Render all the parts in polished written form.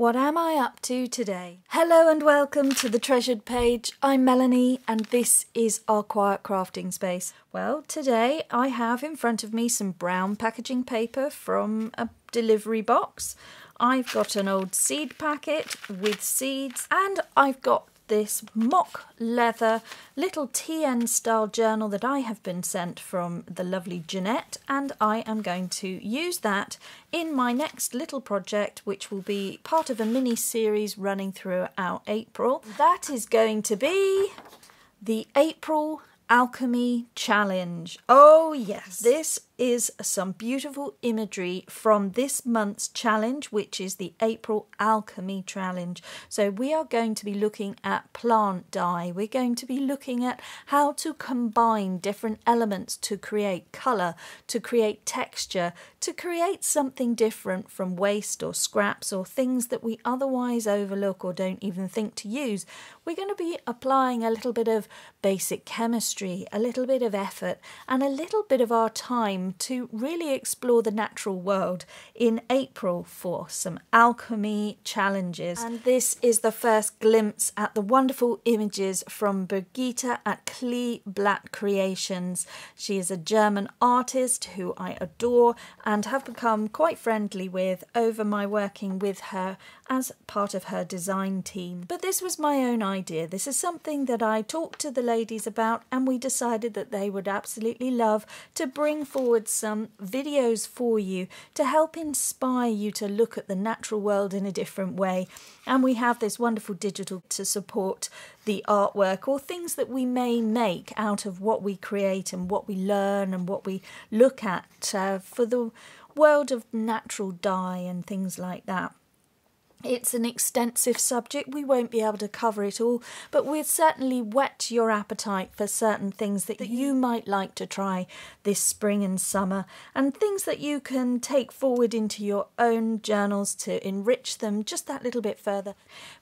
What am I up to today? Hello and welcome to the Treasured Page. I'm Melanie and this is our quiet crafting space. Well, today I have in front of me some brown packaging paper from a delivery box. I've got an old seed packet with seeds and I've got this mock leather little TN style journal that I have been sent from the lovely Jeanette, and I am going to use that in my next little project, which will be part of a mini series running throughout April. That is going to be the April Alchemy Challenge. Oh yes, this is some beautiful imagery from this month's challenge, which is the April Alchemy Challenge. So we are going to be looking at plant dye. We're going to be looking at how to combine different elements to create colour, to create texture, to create something different from waste or scraps or things that we otherwise overlook or don't even think to use. We're going to be applying a little bit of basic chemistry, a little bit of effort and a little bit of our time to really explore the natural world in April for some alchemy challenges. And this is the first glimpse at the wonderful images from Birgitta at Klee Blatt Creations. She is a German artist who I adore and have become quite friendly with over my working with her as part of her design team. But this was my own idea. This is something that I talked to the ladies about and we decided that they would absolutely love to bring forward some videos for you to help inspire you to look at the natural world in a different way. And we have this wonderful digital to support the artwork or things that we may make out of what we create and what we learn and what we look at for the world of natural dye and things like that. It's an extensive subject, we won't be able to cover it all, but we'll certainly whet your appetite for certain things that you might like to try this spring and summer, and things that you can take forward into your own journals to enrich them just that little bit further,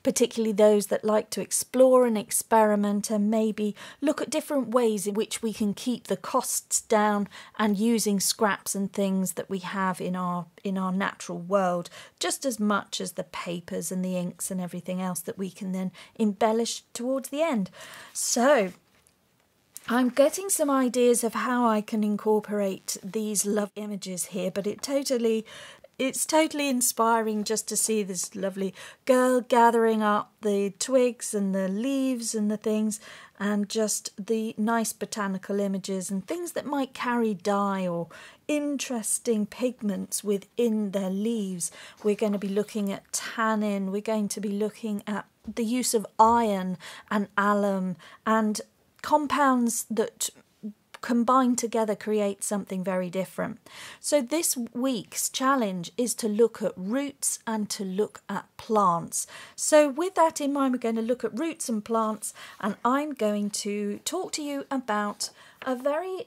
particularly those that like to explore and experiment and maybe look at different ways in which we can keep the costs down and using scraps and things that we have in our natural world just as much as the papers and the inks and everything else that we can then embellish towards the end. So I'm getting some ideas of how I can incorporate these love images here, but it's totally inspiring just to see this lovely girl gathering up the twigs and the leaves and the things, and just the nice botanical images and things that might carry dye or interesting pigments within their leaves. We're going to be looking at tannin, we're going to be looking at the use of iron and alum and compounds that combined together create something very different. So this week's challenge is to look at roots and to look at plants. So with that in mind, we're going to look at roots and plants, and I'm going to talk to you about a very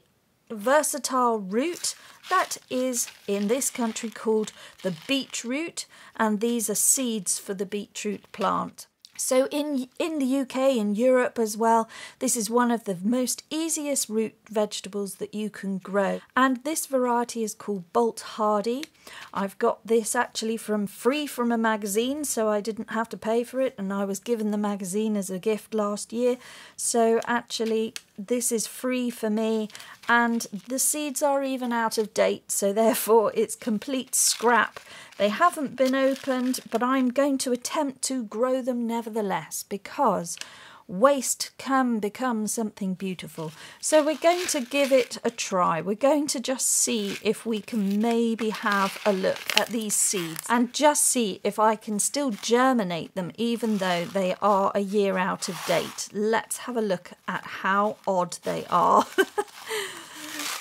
versatile root that is in this country called the beetroot, and these are seeds for the beetroot plant. So in the UK, in Europe as well, this is one of the most easiest root vegetables that you can grow. And this variety is called Bolt Hardy. I've got this actually free from a magazine, so I didn't have to pay for it. And I was given the magazine as a gift last year. So actually, this is free for me. And the seeds are even out of date, so therefore it's complete scrap. They haven't been opened, but I'm going to attempt to grow them nevertheless because waste can become something beautiful. So we're going to give it a try. We're going to just see if we can maybe have a look at these seeds and just see if I can still germinate them even though they are a year out of date. Let's have a look at how odd they are.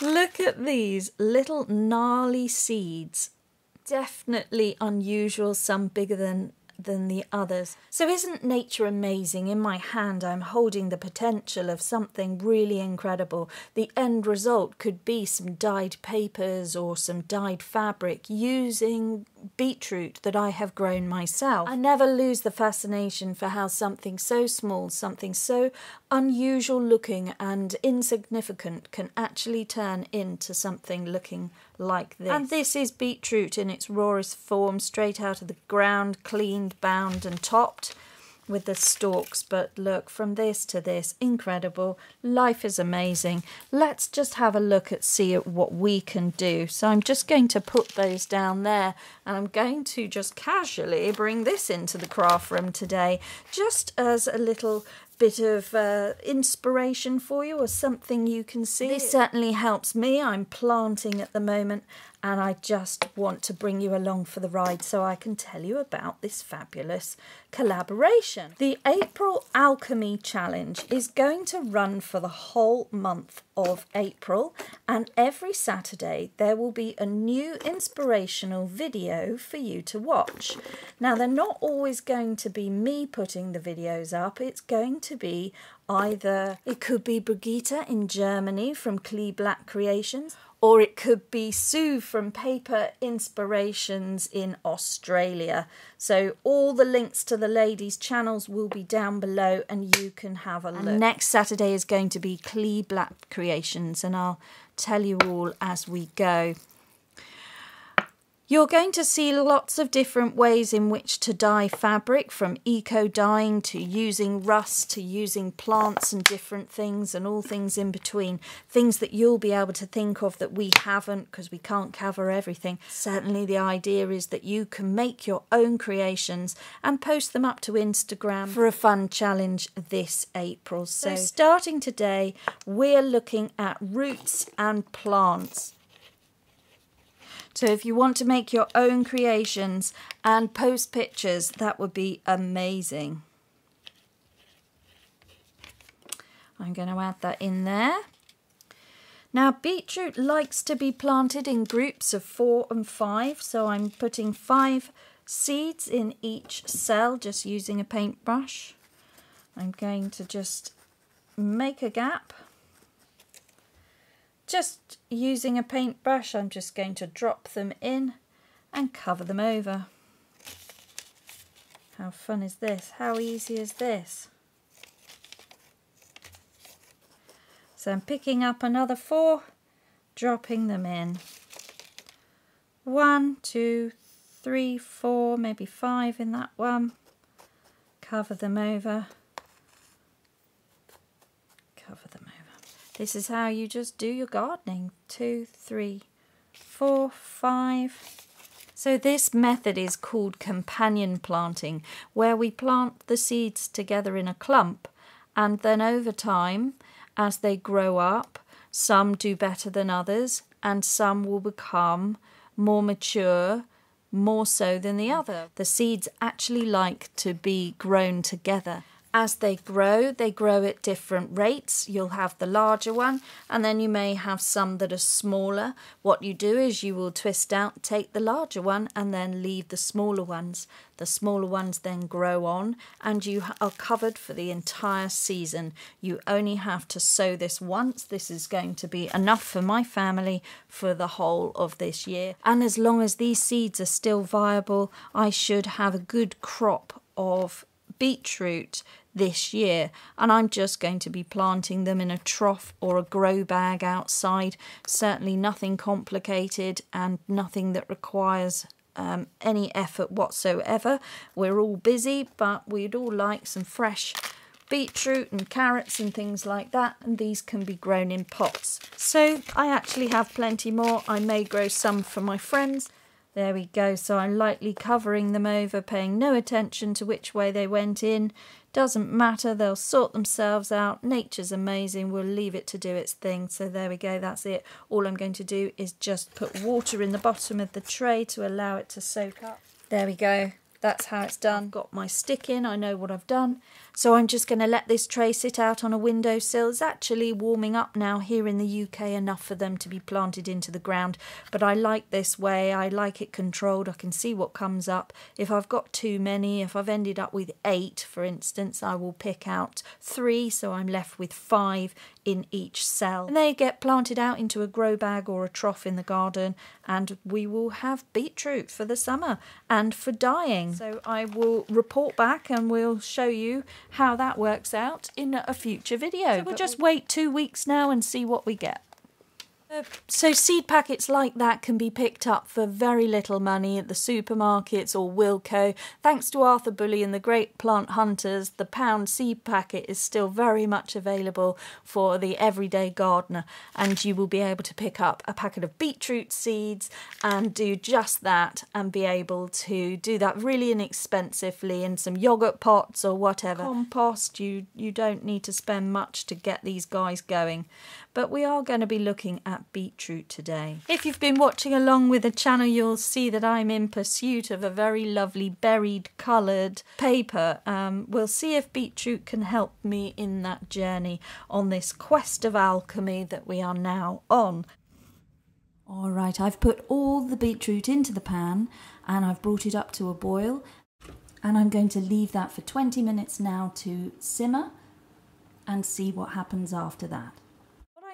Look at these little gnarly seeds. Definitely unusual, some bigger than the others. So isn't nature amazing? In my hand I'm holding the potential of something really incredible. The end result could be some dyed papers or some dyed fabric using beetroot that I have grown myself. I never lose the fascination for how something so small, something so unusual looking and insignificant can actually turn into something looking like this. And this is beetroot in its rawest form, straight out of the ground, cleaned, bound and topped with the stalks. But look, from this to this, incredible. Life is amazing. Let's just have a look at what we can do. So I'm just going to put those down there, and I'm going to just casually bring this into the craft room today, just as a little bit of inspiration for you, or something you can see. This certainly helps me. I'm planting at the moment, and I just want to bring you along for the ride so I can tell you about this fabulous collaboration. The April Alchemy Challenge is going to run for the whole month of April, and every Saturday there will be a new inspirational video for you to watch. Now, they're not always going to be me putting the videos up. It's going to be it could be Brigitte in Germany from Klee Black Creations, or it could be Sue from Paper Inspirations in Australia. So all the links to the ladies' channels will be down below, and you can have a look. And next Saturday is going to be Klee Black Creations, and I'll tell you all as we go. You're going to see lots of different ways in which to dye fabric, from eco-dyeing to using rust to using plants and different things and all things in between. Things that you'll be able to think of that we haven't, because we can't cover everything. Certainly the idea is that you can make your own creations and post them up to Instagram for a fun challenge this April. So starting today, we're looking at roots and plants. So if you want to make your own creations and post pictures, that would be amazing. I'm going to add that in there. Now, beetroot likes to be planted in groups of 4 and 5, so I'm putting 5 seeds in each cell, just using a paintbrush. I'm going to just make a gap. Just using a paintbrush, I'm just going to drop them in and cover them over. How fun is this? How easy is this? So I'm picking up another 4, dropping them in. 1, 2, 3, 4, maybe 5 in that one. Cover them over. Cover them over. This is how you just do your gardening. 2, 3, 4, 5. So this method is called companion planting, where we plant the seeds together in a clump, and then over time, as they grow up, some do better than others, and some will become more mature, more so than the other. The seeds actually like to be grown together. As they grow at different rates. You'll have the larger one, and then you may have some that are smaller. What you do is you will twist out, take the larger one, and then leave the smaller ones. The smaller ones then grow on, and you are covered for the entire season. You only have to sow this once. This is going to be enough for my family for the whole of this year. And as long as these seeds are still viable, I should have a good crop of beetroot this year, and I'm just going to be planting them in a trough or a grow bag outside. Certainly nothing complicated and nothing that requires any effort whatsoever. We're all busy, but we'd all like some fresh beetroot and carrots and things like that, and these can be grown in pots. So I actually have plenty more. I may grow some for my friends. There we go. So I'm lightly covering them over, paying no attention to which way they went in. Doesn't matter, they'll sort themselves out. Nature's amazing, we'll leave it to do its thing. So there we go, that's it. All I'm going to do is just put water in the bottom of the tray to allow it to soak up. There we go. That's how it's done. I've got my stick in, I know what I've done. So I'm just going to let this tray sit out on a windowsill. It's actually warming up now here in the UK, enough for them to be planted into the ground. But I like this way, I like it controlled, I can see what comes up. If I've got too many, if I've ended up with 8, for instance, I will pick out 3, so I'm left with 5 in each cell. And they get planted out into a grow bag or a trough in the garden, and we will have beetroot for the summer and for dyeing. So I will report back and we'll show you how that works out in a future video. So we'll just wait 2 weeks now and see what we get. So seed packets like that can be picked up for very little money at the supermarkets or Wilko. Thanks to Arthur Bully and the great plant hunters, the pound seed packet is still very much available for the everyday gardener, and you will be able to pick up a packet of beetroot seeds and do just that, and be able to do that really inexpensively in some yogurt pots or whatever. Compost, you don't need to spend much to get these guys going. But we are going to be looking at beetroot today. If you've been watching along with the channel, you'll see that I'm in pursuit of a very lovely berried coloured paper. We'll see if beetroot can help me in that journey on this quest of alchemy that we are now on. Alright, I've put all the beetroot into the pan and I've brought it up to a boil, and I'm going to leave that for 20 minutes now to simmer and see what happens after that.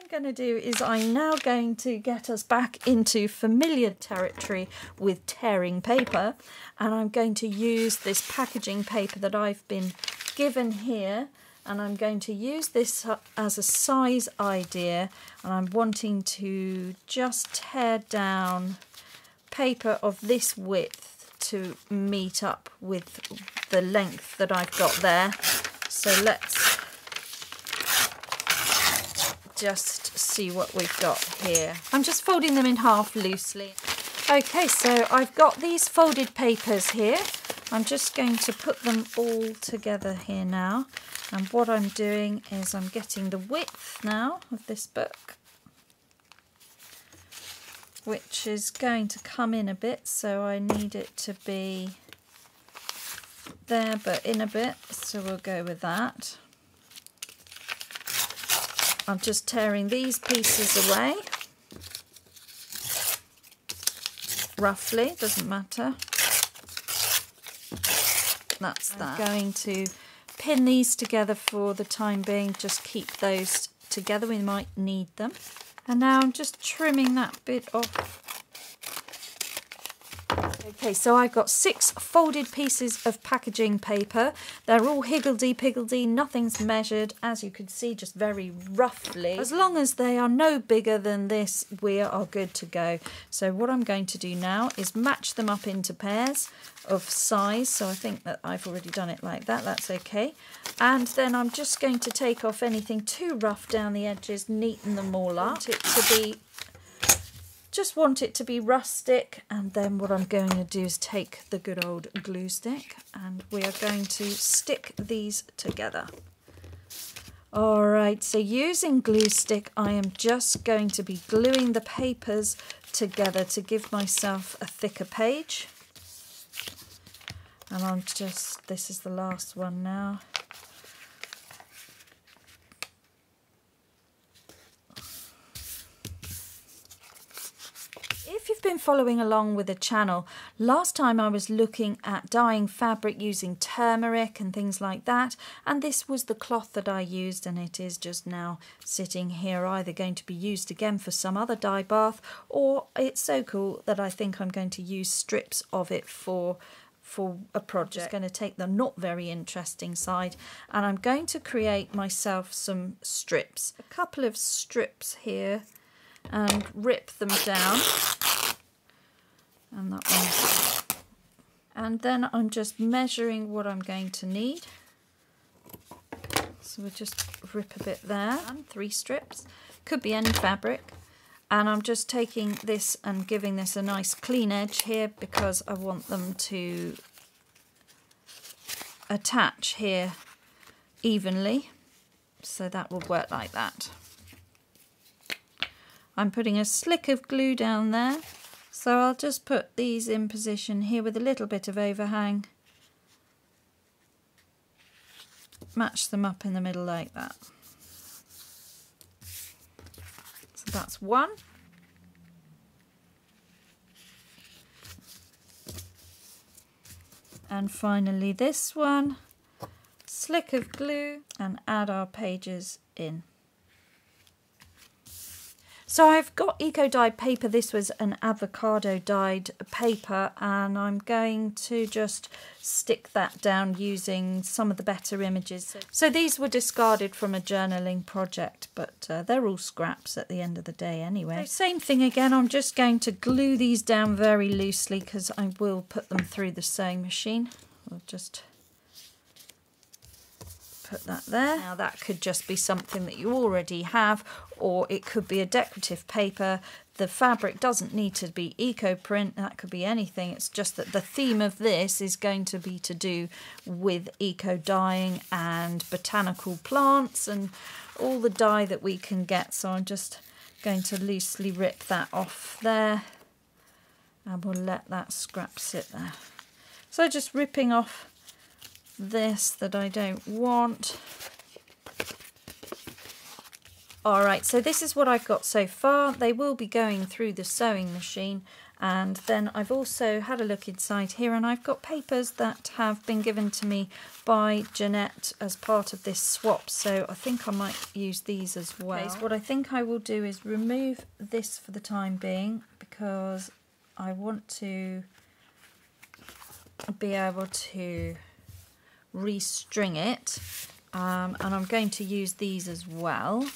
Going to do is I'm now going to get us back into familiar territory with tearing paper, and I'm going to use this packaging paper that I've been given here, and I'm going to use this as a size idea, and I'm wanting to just tear down paper of this width to meet up with the length that I've got there. So let's just see what we've got here. I'm just folding them in half loosely. Okay, so I've got these folded papers here. I'm just going to put them all together here now. And what I'm doing is I'm getting the width now of this book, which is going to come in a bit, so I need it to be there but in a bit, so we'll go with that. I'm just tearing these pieces away, roughly, doesn't matter. That's that. I'm going to pin these together for the time being, just keep those together, we might need them. And now I'm just trimming that bit off. Okay, so I've got 6 folded pieces of packaging paper. They're all higgledy-piggledy, nothing's measured, as you can see, just very roughly. As long as they are no bigger than this, we are good to go. So what I'm going to do now is match them up into pairs of size. So I think that I've already done it like that, that's okay. And then I'm just going to take off anything too rough down the edges, neaten them all up. Just want it to be rustic, and then what I'm going to do is take the good old glue stick and we are going to stick these together. Alright, so using glue stick I am just going to be gluing the papers together to give myself a thicker page. And I'm just, this is the last one now. If you've been following along with the channel, last time I was looking at dyeing fabric using turmeric and things like that, and this was the cloth that I used, and it is just now sitting here, either going to be used again for some other dye bath, or it's so cool that I think I'm going to use strips of it for a project. I'm just going to take the not very interesting side, and I'm going to create myself some strips, a couple of strips here, and rip them down, and that one, and then I'm just measuring what I'm going to need, so we'll just rip a bit there, and 3 strips, could be any fabric, and I'm just taking this and giving this a nice clean edge here because I want them to attach here evenly, so that will work like that. I'm putting a slick of glue down there, so I'll just put these in position here with a little bit of overhang, match them up in the middle like that. So that's one. And finally this one, slick of glue, and add our pages in. So I've got eco-dyed paper. This was an avocado dyed paper, and I'm going to just stick that down using some of the better images. So these were discarded from a journaling project, but they're all scraps at the end of the day anyway. So same thing again, I'm just going to glue these down very loosely because I will put them through the sewing machine. We'll just put that there. Now that could just be something that you already have, or it could be a decorative paper. The fabric doesn't need to be eco print, that could be anything. It's just that the theme of this is going to be to do with eco dyeing and botanical plants and all the dye that we can get. So I'm just going to loosely rip that off there, and we'll let that scrap sit there. So just ripping off this that I don't want. Alright, so this is what I've got so far. They will be going through the sewing machine, and then I've also had a look inside here, and I've got papers that have been given to me by Jeanette as part of this swap, so I think I might use these as well. Okay, so what I think I will do is remove this for the time being, because I want to be able to restring it, and I'm going to use these as well.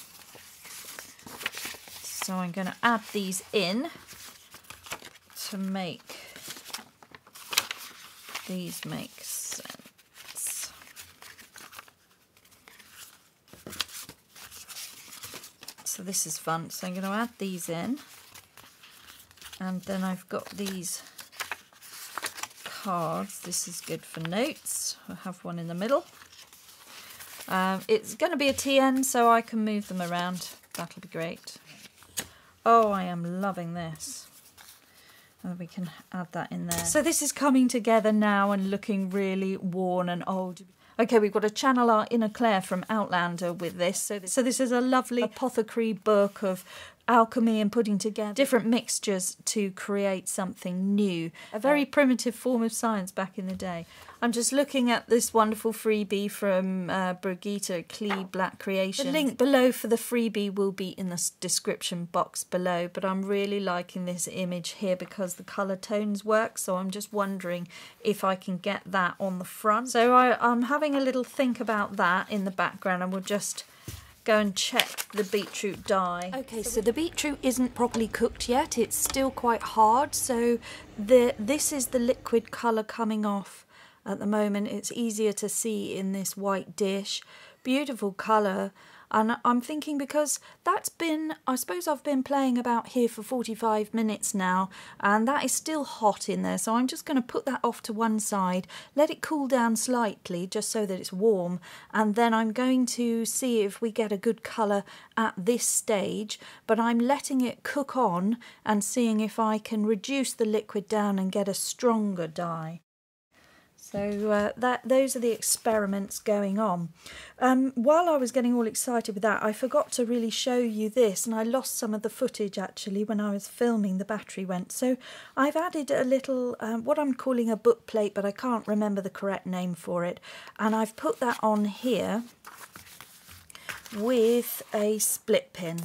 So I'm going to add these in to make these make sense. So this is fun. So I'm going to add these in, and then I've got these cards. This is good for notes. I'll have one in the middle. It's going to be a TN, so I can move them around. That'll be great. Oh, I am loving this. And we can add that in there. So this is coming together now and looking really worn and old. Okay, we've got a Channel Art Inner Claire from Outlander with this. So this is a lovely apothecary book of alchemy and putting together different mixtures to create something new. A very primitive form of science back in the day. I'm just looking at this wonderful freebie from Brigitte Klee Black Creation. The link below for the freebie will be in the description box below, but I'm really liking this image here because the colour tones work, so I'm just wondering if I can get that on the front. So I'm having a little think about that in the background, and we'll just go and check the beetroot dye. Okay, so the beetroot isn't properly cooked yet. It's still quite hard, so this is the liquid colour coming off at the moment. It's easier to see in this white dish. Beautiful colour. And I'm thinking, because that's been, I suppose I've been playing about here for 45 minutes now, and that is still hot in there, so I'm just going to put that off to one side, let it cool down slightly just so that it's warm, and then I'm going to see if we get a good colour at this stage, but I'm letting it cook on and seeing if I can reduce the liquid down and get a stronger dye. So those are the experiments going on. While I was getting all excited with that, I forgot to really show you this, and I lost some of the footage actually when I was filming. The battery went. So I've added a little, what I'm calling a book plate, but I can't remember the correct name for it. And I've put that on here with a split pin.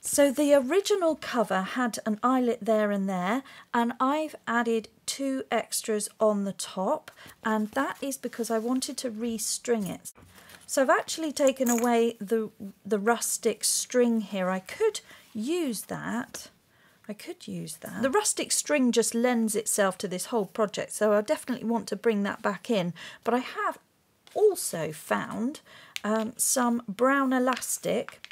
So the original cover had an eyelet there and there, and I've added 2 extras on the top, and that is because I wanted to restring it. So I've actually taken away the rustic string here. I could use that. The rustic string just lends itself to this whole project, so I definitely want to bring that back in. But I have also found some brown elastic.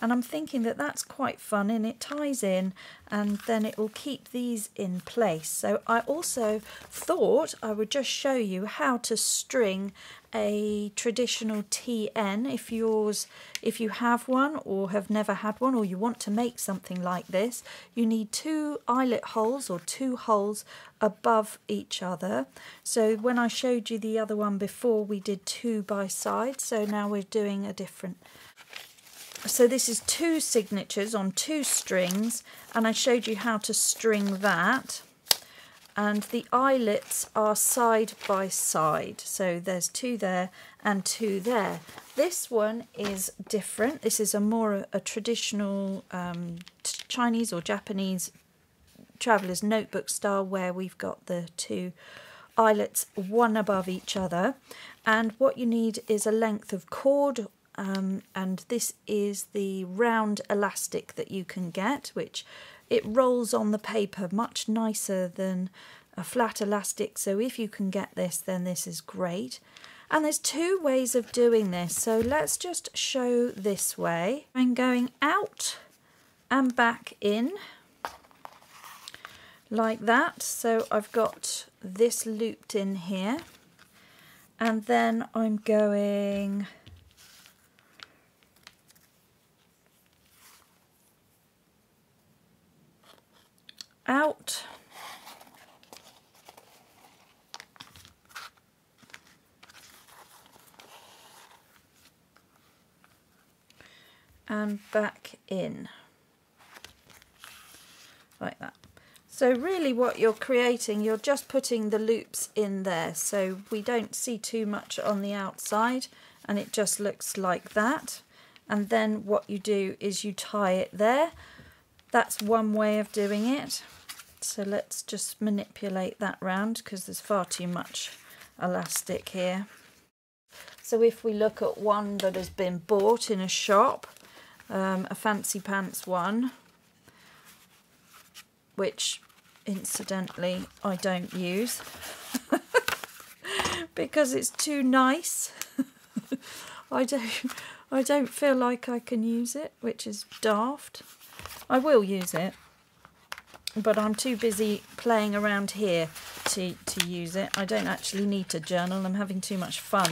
And I'm thinking that that's quite fun, and it ties in, and then it will keep these in place. So I also thought I would just show you how to string a traditional TN if you have one or have never had one, or you want to make something like this. You need 2 eyelet holes, or 2 holes above each other. So when I showed you the other one before, we did 2 by side, so now we're doing a different. So this is 2 signatures on 2 strings, and I showed you how to string that. And the eyelets are side by side, so there's 2 there and 2 there. This one is different. This is a traditional Chinese or Japanese traveller's notebook style, where we've got the 2 eyelets one above each other. And what you need is a length of cord, and this is the round elastic that you can get, which it rolls on the paper much nicer than a flat elastic. So if you can get this, then this is great. And there's 2 ways of doing this, so let's just show this way. I'm going out and back in like that, so I've got this looped in here, and then I'm going out and back in like that. So really what you're creating, you're just putting the loops in there, so we don't see too much on the outside, and it just looks like that. And then what you do is you tie it there. That's one way of doing it. So let's just manipulate that round, because there's far too much elastic here. So if we look at one that has been bought in a shop, a fancy pants one, which incidentally I don't use because it's too nice. I don't feel like I can use it, which is daft. I will use it, but I'm too busy playing around here to use it. I don't actually need to journal. I'm having too much fun.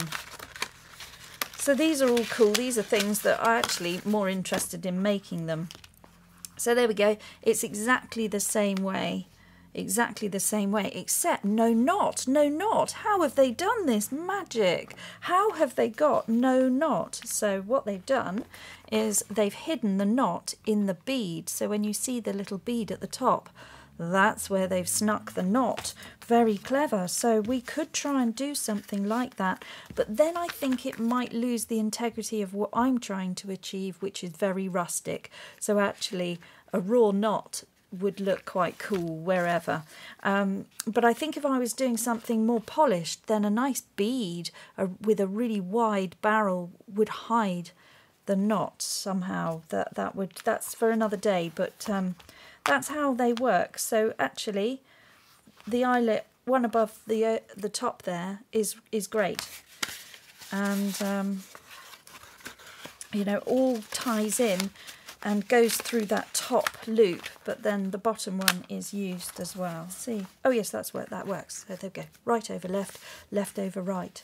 So these are all cool. These are things that I'm actually more interested in making them. So there we go. It's exactly the same way. Exactly the same way, except no knot. No knot. How have they done this? Magic. How have they got no knot? So what they've done is they've hidden the knot in the bead. So when you see the little bead at the top, that's where they've snuck the knot. Very clever. So we could try and do something like that, but then I think it might lose the integrity of what I'm trying to achieve, which is very rustic. So actually a raw knot would look quite cool wherever. But I think if I was doing something more polished, then a nice bead with a really wide barrel would hide the knot somehow. That's for another day, but that's how they work. So actually the eyelet one above the top there is great, and you know, all ties in and goes through that top loop, but then the bottom one is used as well. See? Oh yes, that's where that works. So there we go. Right over left, left over right.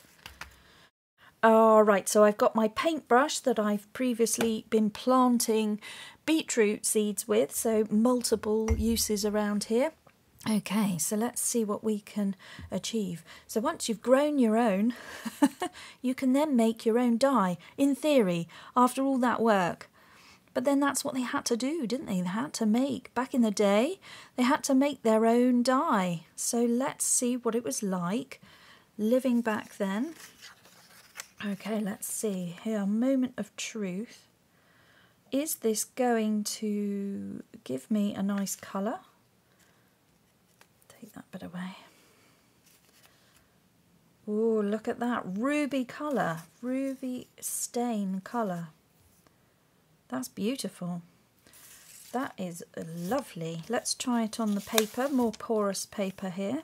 All right, so I've got my paintbrush that I've previously been planting beetroot seeds with, so multiple uses around here. Okay, so let's see what we can achieve. So once you've grown your own, you can then make your own dye, in theory, after all that work. But then that's what they had to do, didn't they? They had to make, back in the day, they had to make their own dye. So let's see what it was like living back then. Okay, let's see here, moment of truth. Is this going to give me a nice colour? Take that bit away. Oh, look at that, ruby colour, ruby stain colour. That's beautiful. That is lovely. Let's try it on the paper, more porous paper here.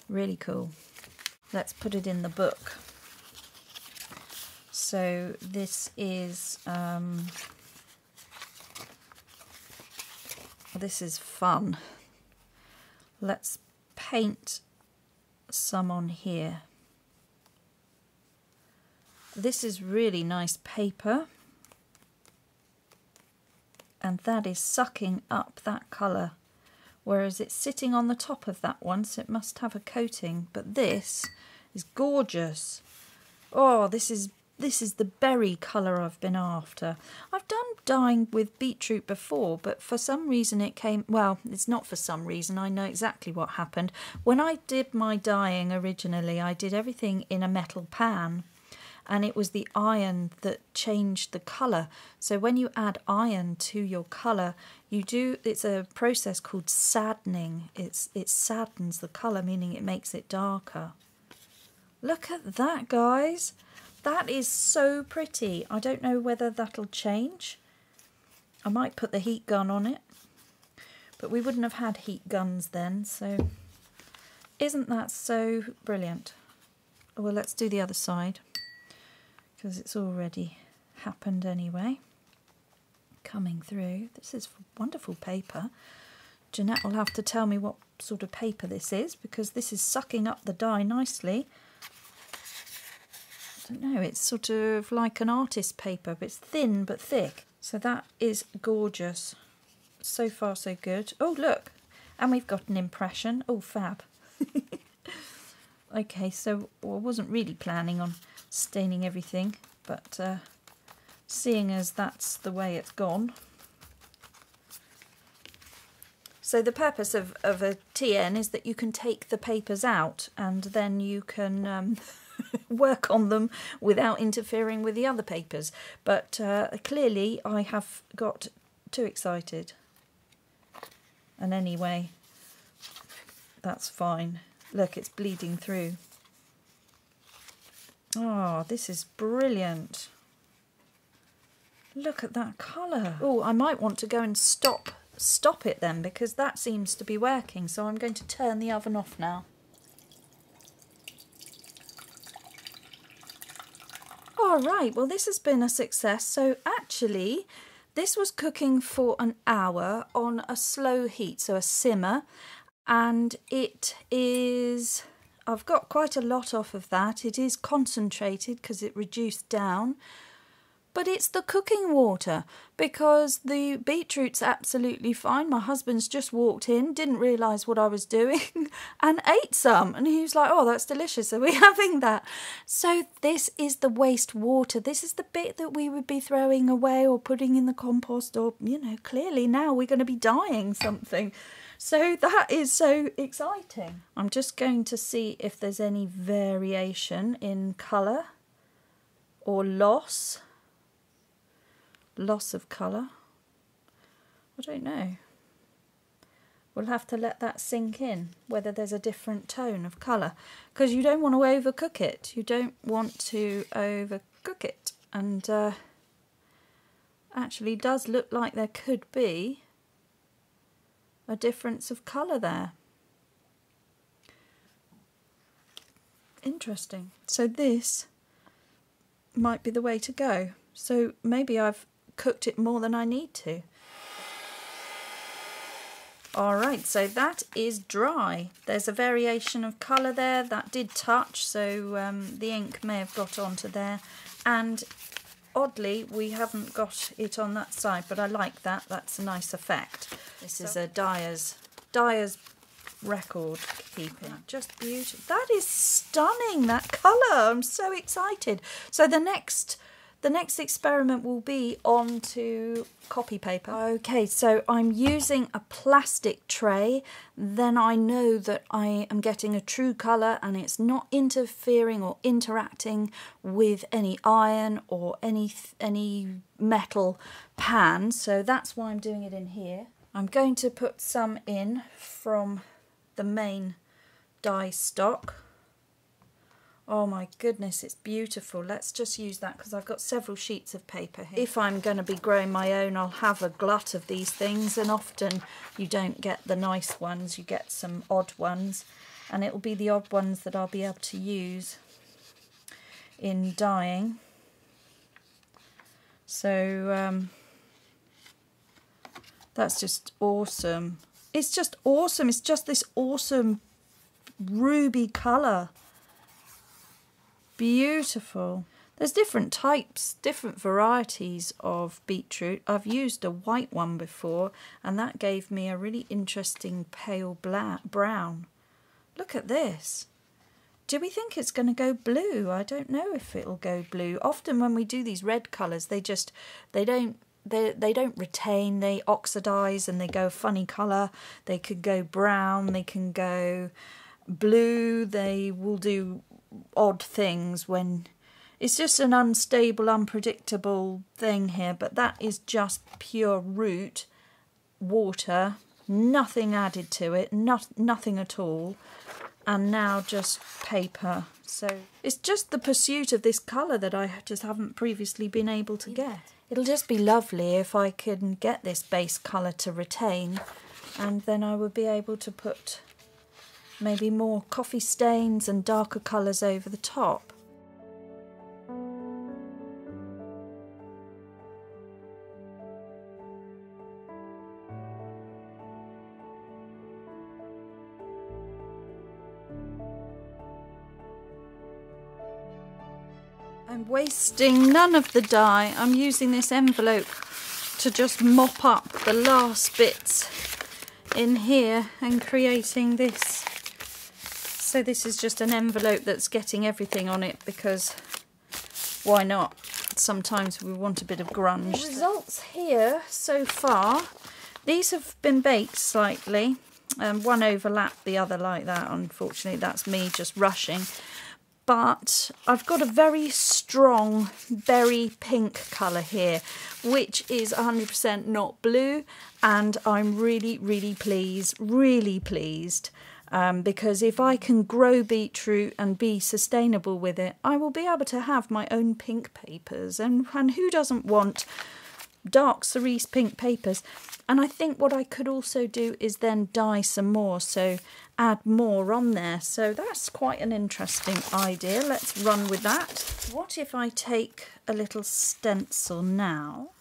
Really cool. Let's put it in the book. so this is fun. Let's paint some on here. This is really nice paper, and that is sucking up that colour, whereas it's sitting on the top of that one, so it must have a coating. But this is gorgeous. Oh, this is the berry colour I've been after. I've done dyeing with beetroot before, but for some reason it came... Well, it's not for some reason. I know exactly what happened. When I did my dyeing originally, I did everything in a metal pan, and it was the iron that changed the colour. So when you add iron to your colour, it's a process called saddening. It saddens the colour, meaning it makes it darker. Look at that, guys. That is so pretty. I don't know whether that'll change. I might put the heat gun on it, but we wouldn't have had heat guns then, so isn't that so brilliant? Well, let's do the other side, because it's already happened anyway. Coming through. This is wonderful paper. Jeanette will have to tell me what sort of paper this is, because this is sucking up the dye nicely. I don't know, it's sort of like an artist paper, but it's thin but thick. So that is gorgeous. So far so good. Oh, look, and we've got an impression. Oh, fab. Okay, so I wasn't really planning on staining everything, but seeing as that's the way it's gone. So the purpose of a TN is that you can take the papers out, and then you can work on them without interfering with the other papers. But clearly I have got too excited. And anyway, that's fine. Look, it's bleeding through. Oh, this is brilliant. Look at that colour. Oh, I might want to go and stop it then, because that seems to be working. So I'm going to turn the oven off now. All right, well, this has been a success. So actually, this was cooking for an hour on a slow heat, so a simmer. And it is, I've got quite a lot off of that. It is concentrated because it reduced down. But it's the cooking water, because the beetroot's absolutely fine. My husband's just walked in, didn't realise what I was doing, and ate some. And he was like, oh, that's delicious. Are we having that? So this is the waste water. This is the bit that we would be throwing away or putting in the compost, or, you know, clearly now we're going to be dyeing something. So that is so exciting. I'm just going to see if there's any variation in colour or loss of colour. I don't know. We'll have to let that sink in, whether there's a different tone of colour, because you don't want to overcook it. You don't want to overcook it. And actually does look like there could be a difference of colour there. Interesting. So this might be the way to go. So maybe I've cooked it more than I need to. Alright, so that is dry. There's a variation of colour there. That did touch, so the ink may have got onto there. And oddly, we haven't got it on that side, but I like that. That's a nice effect. This is a dyer's record keeping. Just beautiful. That is stunning, that colour. I'm so excited. So the next experiment will be onto copy paper. Okay, so I'm using a plastic tray. Then I know that I am getting a true colour and it's not interfering or interacting with any iron or any metal pan. So that's why I'm doing it in here. I'm going to put some in from the main dye stock. Oh my goodness, it's beautiful. Let's just use that because I've got several sheets of paper here. If I'm going to be growing my own, I'll have a glut of these things, and often you don't get the nice ones, you get some odd ones, and it'll be the odd ones that I'll be able to use in dyeing. So that's just awesome. It's just awesome. It's just this awesome ruby colour. Beautiful. There's different types, different varieties of beetroot. I've used a white one before and that gave me a really interesting pale brown. Look at this. Do we think it's going to go blue? I don't know if it'll go blue. Often when we do these red colours, they don't retain, they oxidize and they go a funny colour. They could go brown, they can go blue, they will do odd things when it's just an unstable, unpredictable thing here. But that is just pure root, water, nothing added to it, nothing at all. And now just paper. So it's just the pursuit of this colour that I just haven't previously been able to get. It'll just be lovely if I can get this base colour to retain, and then I would be able to put maybe more coffee stains and darker colours over the top. I'm wasting none of the dye. I'm using this envelope to just mop up the last bits in here and creating this. So this is just an envelope that's getting everything on it because why not? Sometimes we want a bit of grunge. The results here so far, these have been baked slightly. One overlapped the other like that. Unfortunately, that's me just rushing. But I've got a very strong berry pink colour here, which is 100% not blue, and I'm really pleased, because if I can grow beetroot and be sustainable with it, I will be able to have my own pink papers, and who doesn't want dark cerise pink papers? And I think what I could also do is then dye some more, so add more on there. So that's quite an interesting idea. Let's run with that. What if I take a little stencil now?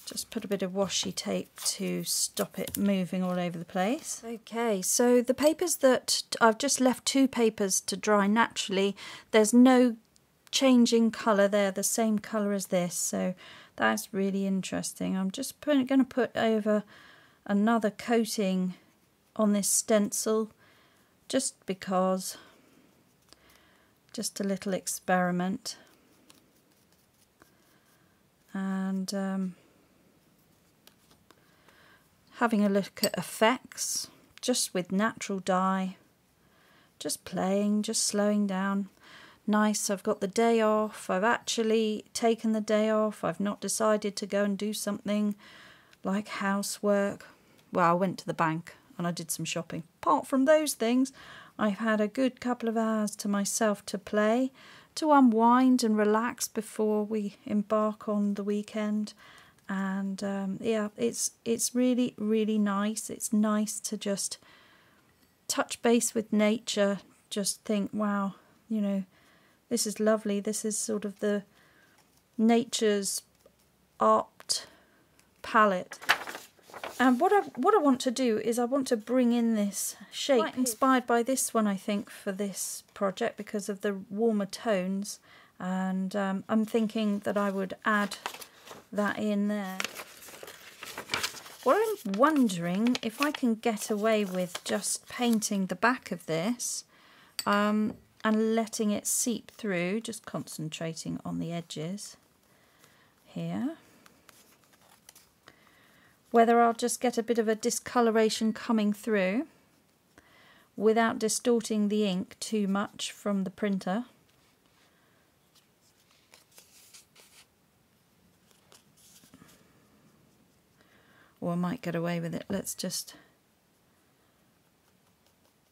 Just put a bit of washi tape to stop it moving all over the place. Okay, so the papers that I've just left 2 papers to dry naturally. There's no changing colour, they're the same colour as this, so that's really interesting. I'm just going to put over another coating on this stencil just because, just a little experiment. And having a look at effects just with natural dye, just playing, just slowing down. Nice, I've got the day off. I've actually taken the day off. I've not decided to go and do something like housework. Well, I went to the bank and I did some shopping. Apart from those things, I've had a good couple of hours to myself to play, to unwind and relax before we embark on the weekend. And yeah, it's really nice. It's nice to just touch base with nature, just think, wow, you know, this is lovely. This is sort of the nature's art palette. And what I want to do is I want to bring in this shape, quite inspired by this one, I think, for this project because of the warmer tones. And I'm thinking that I would add that in there. What I'm wondering if I can get away with just painting the back of this and letting it seep through, just concentrating on the edges here. Whether I'll just get a bit of a discoloration coming through without distorting the ink too much from the printer. Or I might get away with it. Let's just...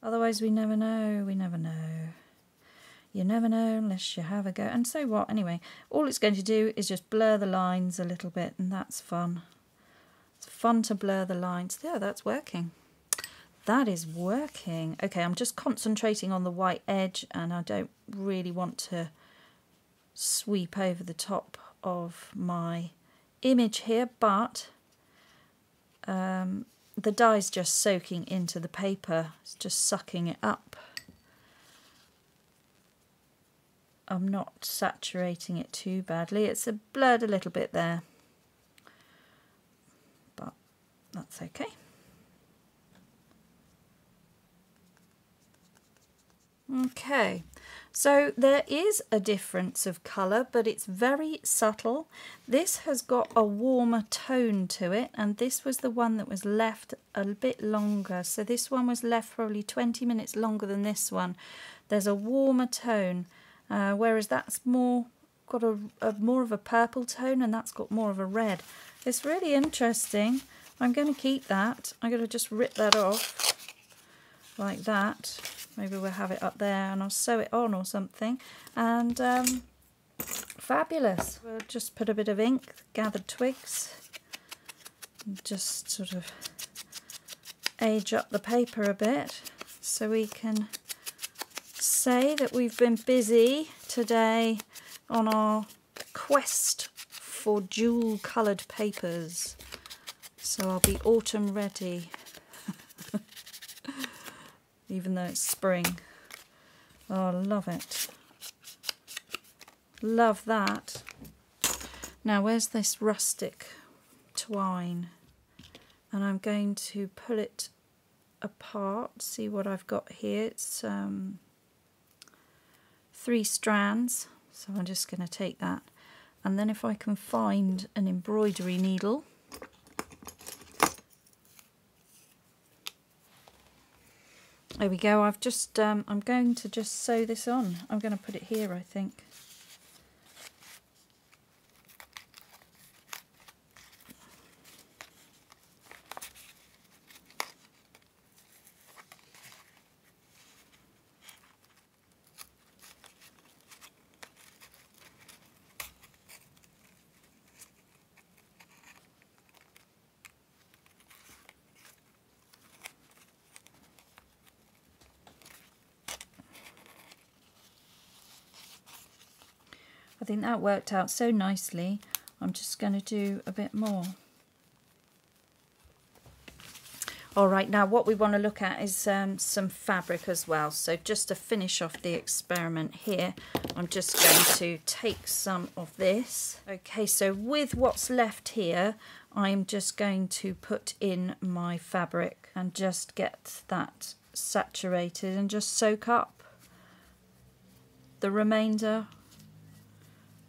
Otherwise we never know, we never know. You never know unless you have a go. And so what? Anyway, all it's going to do is just blur the lines a little bit, and that's fun. It's fun to blur the lines. Yeah, that's working. That is working. Okay, I'm just concentrating on the white edge, and I don't really want to sweep over the top of my image here, but the dye's just soaking into the paper. It's just sucking it up. I'm not saturating it too badly. It's blurred a little bit there, but that's okay. Okay, so there is a difference of colour, but it's very subtle. This has got a warmer tone to it, and this was the one that was left a bit longer. So this one was left probably 20 minutes longer than this one. There's a warmer tone, whereas that's got a more of a purple tone, and that's got more of a red. It's really interesting. I'm going to keep that. I'm going to just rip that off like that. Maybe we'll have it up there and I'll sew it on or something. And fabulous. We'll just put a bit of ink, gathered twigs, and just sort of age up the paper a bit so we can say that we've been busy today on our quest for jewel coloured papers. So I'll be autumn ready. Even though it's spring. Oh, I love it. Love that. Now, where's this rustic twine? And I'm going to pull it apart, see what I've got here. It's 3 strands, so I'm just going to take that. And then if I can find an embroidery needle, there we go. I've just I'm going to just sew this on. I'm going to put it here, I think. I think that worked out so nicely. I'm just going to do a bit more. All right, now what we want to look at is some fabric as well. So just to finish off the experiment here, I'm just going to take some of this. Okay, so with what's left here, I'm just going to put in my fabric and just get that saturated and just soak up the remainder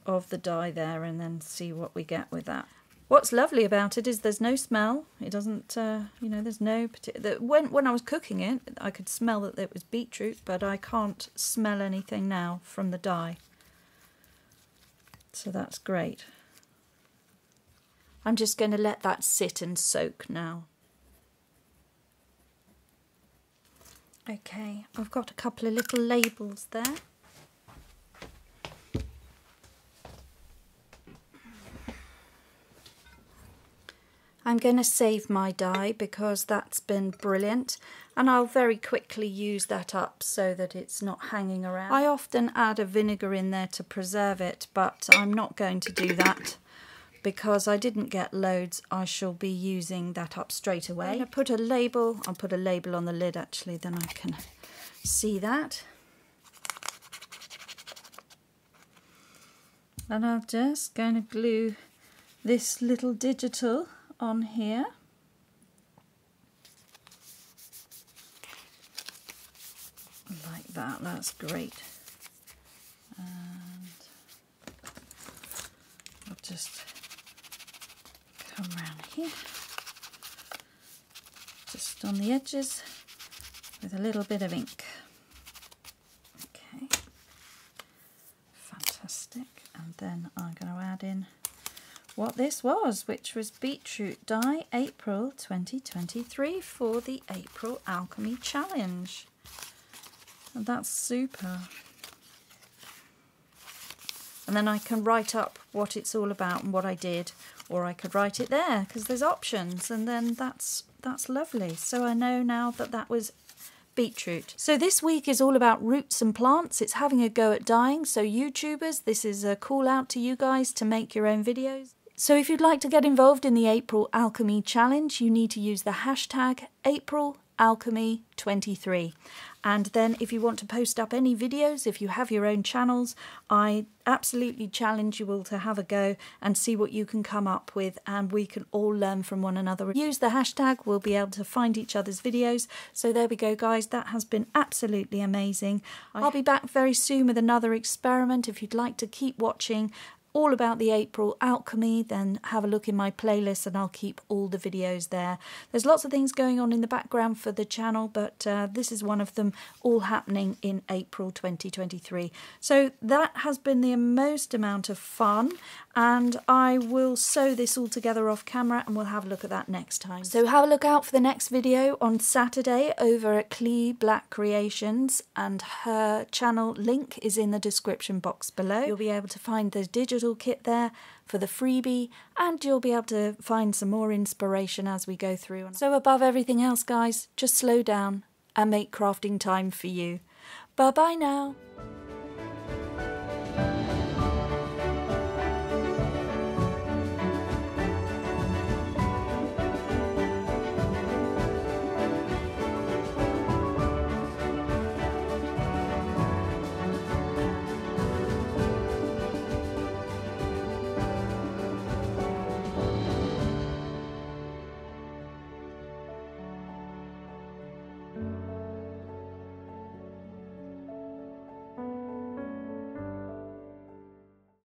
of the dye there, and then see what we get with that. What's lovely about it is there's no smell. It doesn't, you know, there's no particular... When I was cooking it, I could smell that it was beetroot, but I can't smell anything now from the dye. So that's great. I'm just going to let that sit and soak now. Okay, I've got a couple of little labels there. I'm going to save my dye because that's been brilliant, and I'll very quickly use that up so that it's not hanging around. I often add a vinegar in there to preserve it, but I'm not going to do that because I didn't get loads. I shall be using that up straight away. I'm going to put a label. I'll put a label on the lid actually, then I can see that. And I'm just going to glue this little digital on here. Like that, that's great. And I'll just come around here, just on the edges with a little bit of ink. Okay, fantastic. And then I'm going to add in what this was, which was beetroot dye, April 2023 for the April Alchemy Challenge. And that's super. And then I can write up what it's all about and what I did, or I could write it there because there's options, and then that's lovely. So I know now that that was beetroot. So this week is all about roots and plants. It's having a go at dyeing. So YouTubers, this is a call out to you guys to make your own videos. So if you'd like to get involved in the April Alchemy Challenge, you need to use the hashtag AprilAlchemy23. And then if you want to post up any videos, if you have your own channels, I absolutely challenge you all to have a go and see what you can come up with, and we can all learn from one another. Use the hashtag, we'll be able to find each other's videos. So there we go, guys. That has been absolutely amazing. I'll be back very soon with another experiment. If you'd like to keep watching all about the April alchemy, then have a look in my playlist and I'll keep all the videos there. There's lots of things going on in the background for the channel, but this is one of them, all happening in April 2023. So that has been the most amount of fun, and I will sew this all together off camera and we'll have a look at that next time. So have a look out for the next video on Saturday over at Clee Black Creations, and her channel link is in the description box below. You'll be able to find the digital kit there for the freebie, and you'll be able to find some more inspiration as we go through. So above everything else, guys, just slow down and make crafting time for you. Bye bye now.